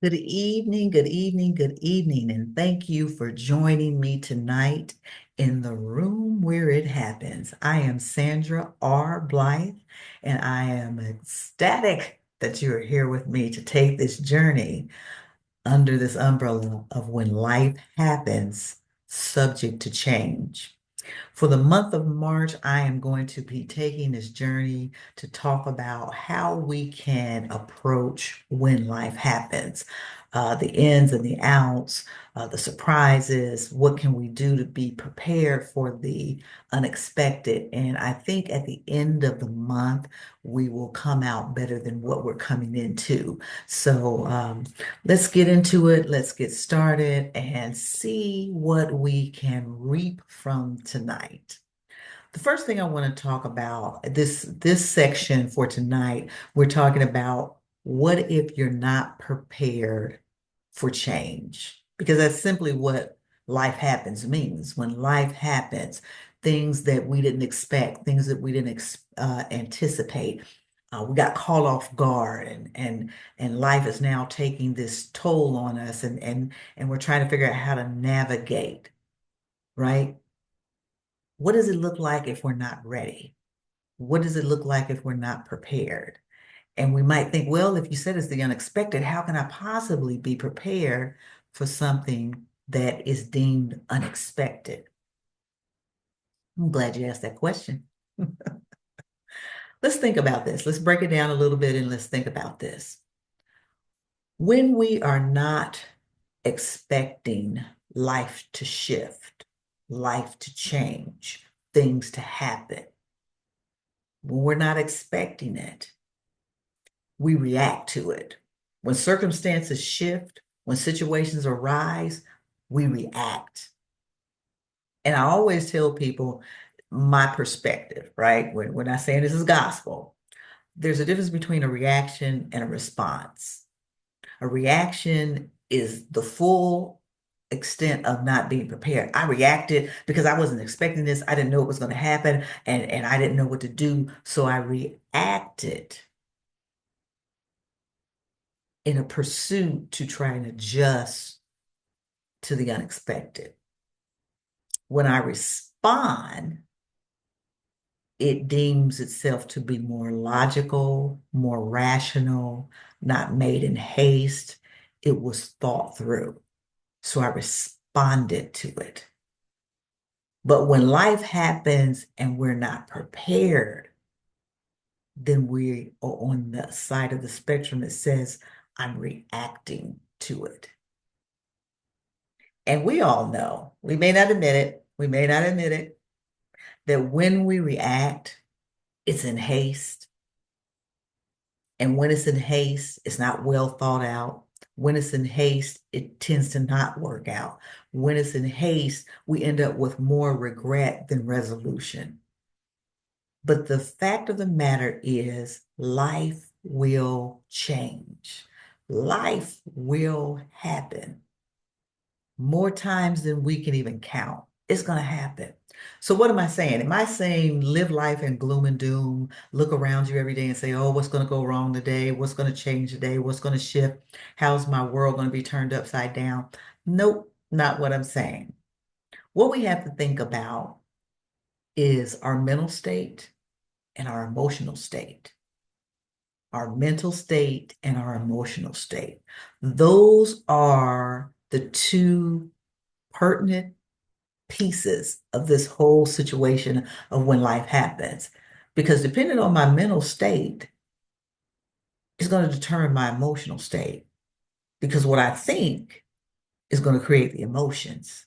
Good evening, good evening, good evening, and thank you for joining me tonight in the room where it happens. I am Sandra R. Blythe, and I am ecstatic that you are here with me to take this journey under this umbrella of when life happens, subject to change. For the month of March, I am going to be taking this journey to talk about how we can approach when life happens, the ins and the outs, the surprises. What can we do to be prepared for the unexpected? And I think at the end of the month, we will come out better than what we're coming into. So let's get into it. Let's get started and see what we can reap from tonight. The first thing I want to talk about, this section for tonight, we're talking about what if you're not prepared for change? Because that's simply what life happens means. When life happens, things that we didn't expect, things that we didn't anticipate, we got caught off guard, and life is now taking this toll on us, and we're trying to figure out how to navigate, right? What does it look like if we're not ready? What does it look like if we're not prepared? And we might think, well, if you said it's the unexpected, how can I possibly be prepared for something that is deemed unexpected? I'm glad you asked that question. Let's think about this. Let's break it down a little bit and let's think about this. When we are not expecting life to shift, life to change, things to happen, when we're not expecting it, we react to it. When circumstances shift, when situations arise, we react. And I always tell people my perspective, right? When I say this is gospel, there's a difference between a reaction and a response. A reaction is the full extent of not being prepared. I reacted because I wasn't expecting this. I didn't know it was going to happen, and I didn't know what to do. So I reacted in a pursuit to try and adjust to the unexpected. When I respond, it deems itself to be more logical, more rational, not made in haste. It was thought through. So I responded to it. But when life happens and we're not prepared, then we are on the side of the spectrum that says, I'm reacting to it. And we all know, we may not admit it, we may not admit it, that when we react, it's in haste. And when it's in haste, it's not well thought out. When it's in haste, it tends to not work out. When it's in haste, we end up with more regret than resolution. But the fact of the matter is, life will change. Life will happen more times than we can even count. It's going to happen. So what am I saying? Am I saying live life in gloom and doom, look around you every day and say, oh, what's going to go wrong today? What's going to change today? What's going to shift? How's my world going to be turned upside down? Nope, not what I'm saying. What we have to think about is our mental state and our emotional state. Our mental state and our emotional state. Those are the two pertinent pieces of this whole situation of when life happens. Because depending on my mental state is going to determine my emotional state. Because what I think is going to create the emotions.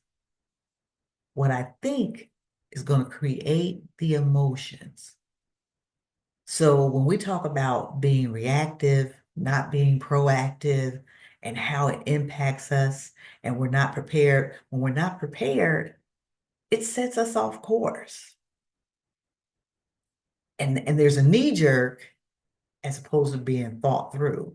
What I think is going to create the emotions. So when we talk about being reactive, not being proactive, and how it impacts us, and we're not prepared, when we're not prepared, it sets us off course. And there's a knee jerk as opposed to being thought through.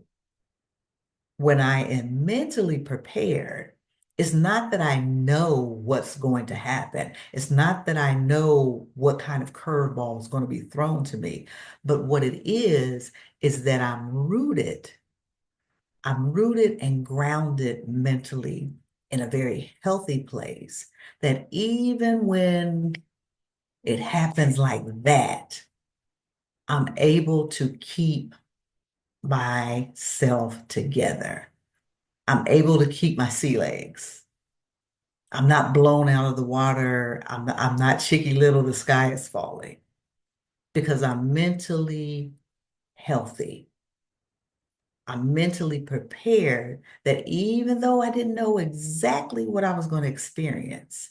When I am mentally prepared, it's not that I know what's going to happen. It's not that I know what kind of curveball is going to be thrown to me. But what it is that I'm rooted I'm rooted and grounded mentally in a very healthy place that even when it happens like that, I'm able to keep myself together. I'm able to keep my sea legs. I'm not blown out of the water. I'm not Chicky Little, the sky is falling because I'm mentally healthy. I'm mentally prepared that even though I didn't know exactly what I was going to experience,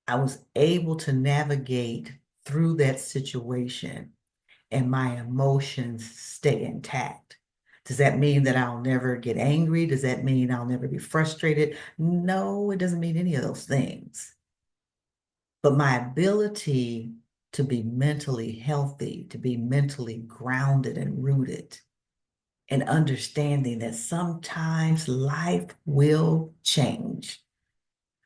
I was able to navigate through that situation and my emotions stay intact. Does that mean that I'll never get angry? Does that mean I'll never be frustrated? No, it doesn't mean any of those things. But my ability to be mentally healthy, to be mentally grounded and rooted, and understanding that sometimes life will change.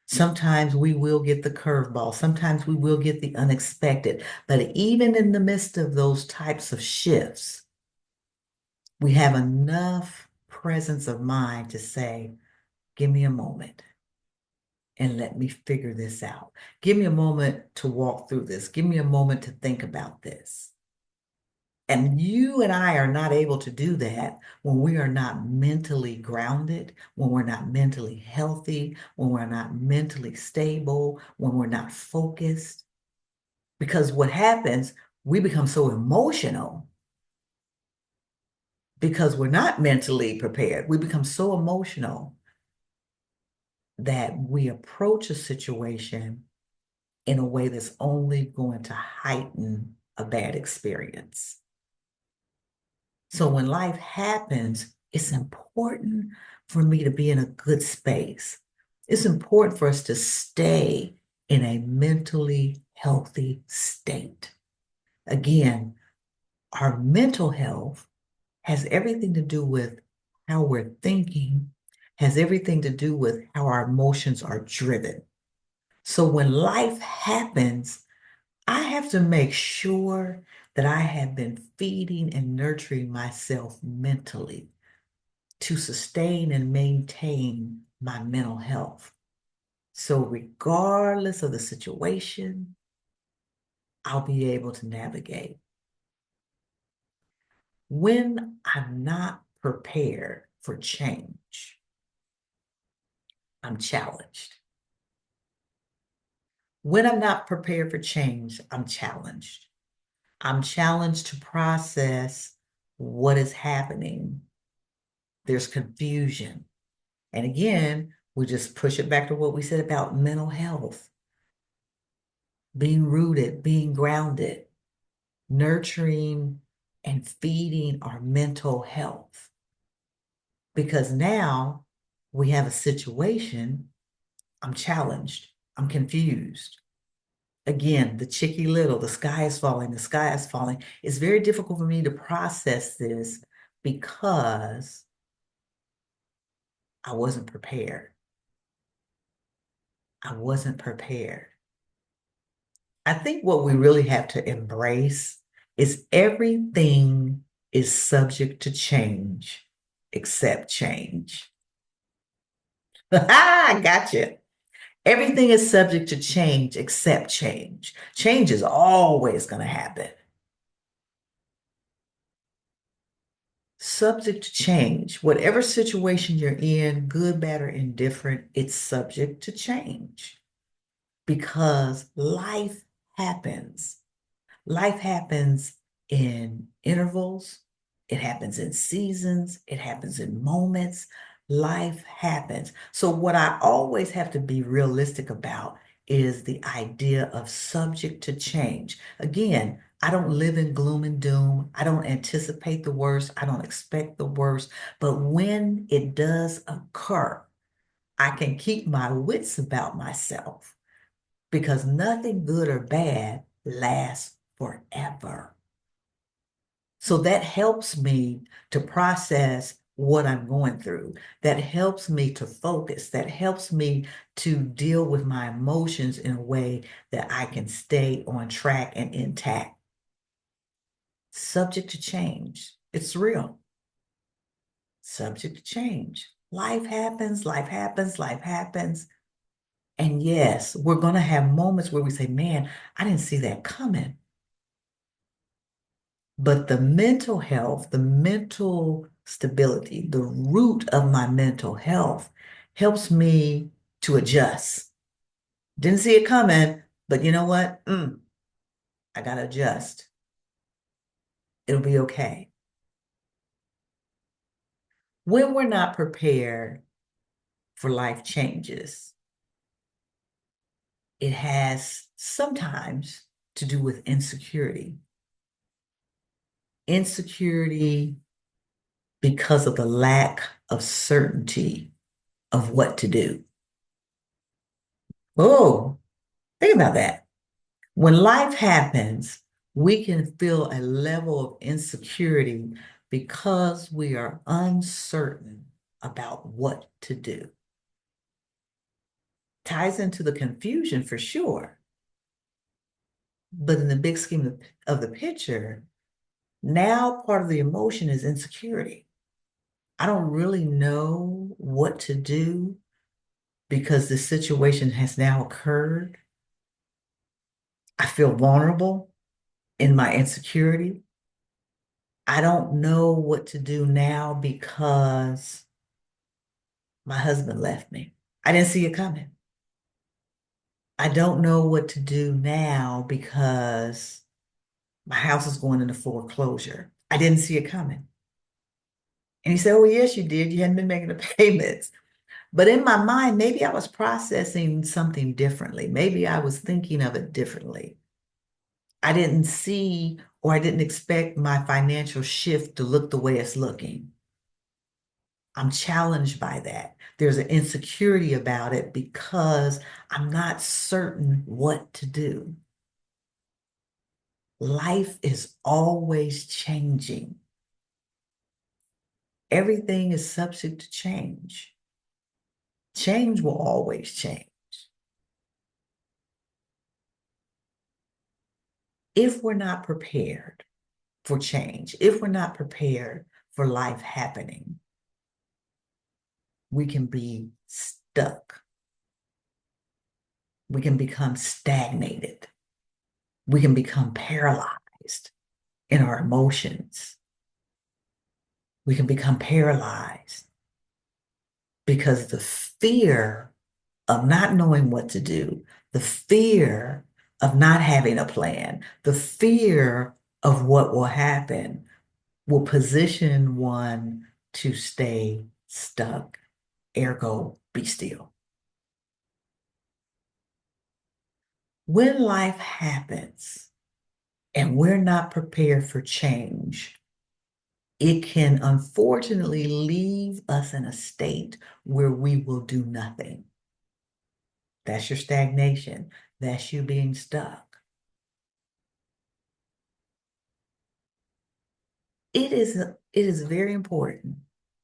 Sometimes we will get the curveball. Sometimes we will get the unexpected. But even in the midst of those types of shifts, we have enough presence of mind to say, give me a moment and let me figure this out. Give me a moment to walk through this. Give me a moment to think about this. And you and I are not able to do that when we are not mentally grounded, when we're not mentally healthy, when we're not mentally stable, when we're not focused. Because what happens, we become so emotional because we're not mentally prepared. We become so emotional that we approach a situation in a way that's only going to heighten a bad experience. So when life happens, it's important for me to be in a good space. It's important for us to stay in a mentally healthy state. Again, our mental health has everything to do with how we're thinking, has everything to do with how our emotions are driven. So when life happens, I have to make sure that I have been feeding and nurturing myself mentally to sustain and maintain my mental health. So, regardless of the situation, I'll be able to navigate. When I'm not prepared for change, I'm challenged. When I'm not prepared for change, I'm challenged. I'm challenged to process what is happening. There's confusion. And again, we just push it back to what we said about mental health, being rooted, being grounded, nurturing and feeding our mental health. Because now we have a situation, I'm challenged, I'm confused. Again, the chicky little, the sky is falling, the sky is falling. It's very difficult for me to process this because I wasn't prepared. I wasn't prepared. I think what we really have to embrace is everything is subject to change except change. I gotcha. Everything is subject to change except change. Change is always going to happen. Subject to change. Whatever situation you're in, good, bad, or indifferent, it's subject to change because life happens. Life happens in intervals, it happens in seasons, it happens in moments. Life happens. So, what I always have to be realistic about is the idea of subject to change. Again, I don't live in gloom and doom. I don't anticipate the worst. I don't expect the worst. But when it does occur, I can keep my wits about myself because nothing good or bad lasts forever. So that helps me to process what I'm going through. That helps me to focus. That helps me to deal with my emotions in a way that I can stay on track and intact. Subject to change. It's real. subject to change. Life happens, life happens, life happens. And yes, we're going to have moments where we say, man, I didn't see that coming. But the mental health, the mental stability, the root of my mental health helps me to adjust. Didn't see it coming, but you know what? I got to adjust. It'll be okay. When we're not prepared for life changes, it has sometimes to do with insecurity. Insecurity because of the lack of certainty of what to do. Oh, think about that. When life happens, we can feel a level of insecurity because we are uncertain about what to do. Ties into the confusion for sure. But in the big scheme of the picture, now part of the emotion is insecurity. I don't really know what to do because the situation has now occurred. I feel vulnerable in my insecurity. I don't know what to do now because my husband left me. I didn't see it coming. I don't know what to do now because my house is going into foreclosure. I didn't see it coming. And he said, oh, yes, you did. You hadn't been making the payments. But in my mind, maybe I was processing something differently. Maybe I was thinking of it differently. I didn't see or I didn't expect my financial shift to look the way it's looking. I'm challenged by that. There's an insecurity about it because I'm not certain what to do. Life is always changing. Everything is subject to change. Change will always change. If we're not prepared for change, if we're not prepared for life happening, we can be stuck. We can become stagnated. We can become paralyzed in our emotions. We can become paralyzed because the fear of not knowing what to do, the fear of not having a plan, the fear of what will happen will position one to stay stuck, ergo, be still. When life happens and we're not prepared for change, it can unfortunately leave us in a state where we will do nothing. That's your stagnation. That's you being stuck. It is very important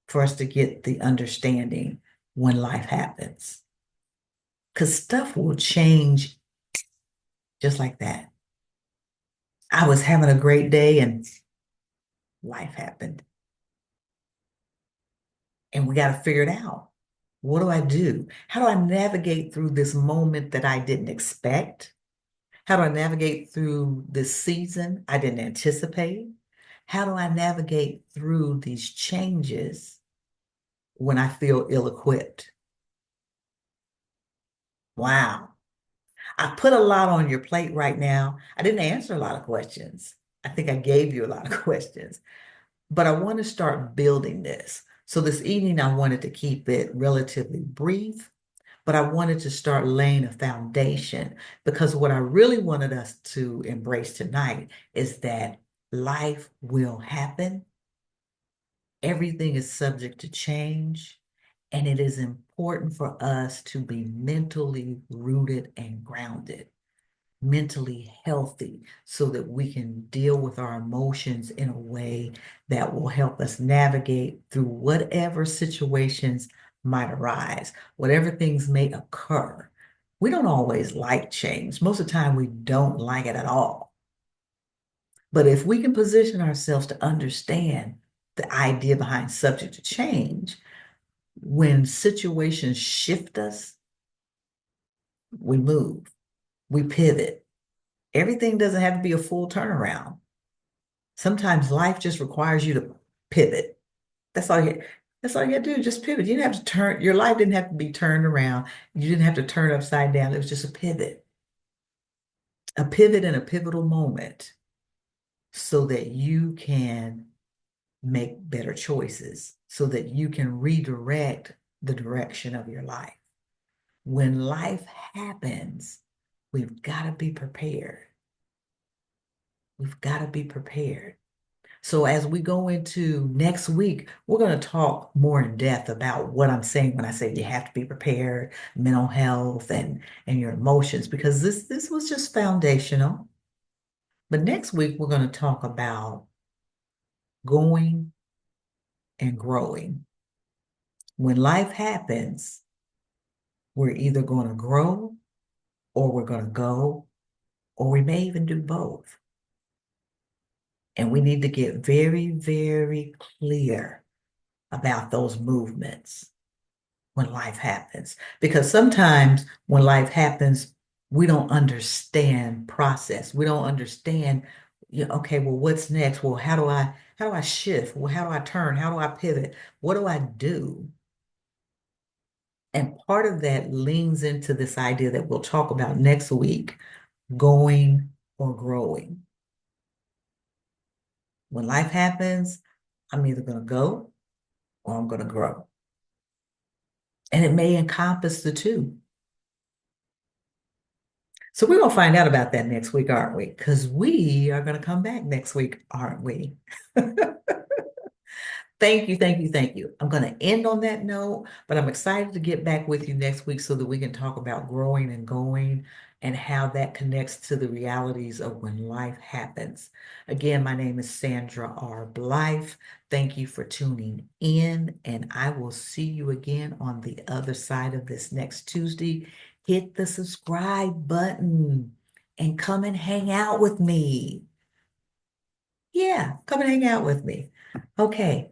for us to get the understanding when life happens. Because stuff will change just like that. I was having a great day and life happened. And we got to figure it out. What do I do? How do I navigate through this moment that I didn't expect? How do I navigate through this season I didn't anticipate? How do I navigate through these changes when I feel ill-equipped? Wow. I put a lot on your plate right now. I didn't answer a lot of questions. I think I gave you a lot of questions, but I want to start building this. So this evening, I wanted to keep it relatively brief, but I wanted to start laying a foundation because what I really wanted us to embrace tonight is that life will happen. Everything is subject to change, and it is important for us to be mentally rooted and grounded, mentally healthy, so that we can deal with our emotions in a way that will help us navigate through whatever situations might arise, whatever things may occur. We don't always like change. Most of the time, we don't like it at all. But if we can position ourselves to understand the idea behind subject to change. When situations shift us, we move, we pivot. Everything doesn't have to be a full turnaround. Sometimes life just requires you to pivot. That's all you that's all you had to do, just pivot. You didn't have to turn, your life didn't have to be turned around. You didn't have to turn upside down. It was just a pivot and a pivotal moment so that you can make better choices, so that you can redirect the direction of your life. When life happens, we've got to be prepared. We've got to be prepared. So as we go into next week, we're going to talk more in depth about what I'm saying when I say you have to be prepared, mental health and your emotions, because this was just foundational. But next week we're going to talk about going and growing. When life happens, we're either going to grow or we're going to go, or we may even do both. And we need to get very, very clear about those movements when life happens. Because sometimes when life happens, we don't understand process. We don't understand, okay, well, what's next? Well, how do I shift? Well, how do I turn? How do I pivot? What do I do? And part of that leans into this idea that we'll talk about next week, going or growing. When life happens, I'm either going to go or I'm going to grow. And it may encompass the two. So we're going to find out about that next week, aren't we? Because we are going to come back next week, aren't we? Thank you, thank you, thank you. I'm going to end on that note, but I'm excited to get back with you next week so that we can talk about growing and going and how that connects to the realities of when life happens. Again, my name is Sandra R. Blythe. Thank you for tuning in, and I will see you again on the other side of this next Tuesday. Hit the subscribe button and come and hang out with me. Yeah, come and hang out with me. Okay.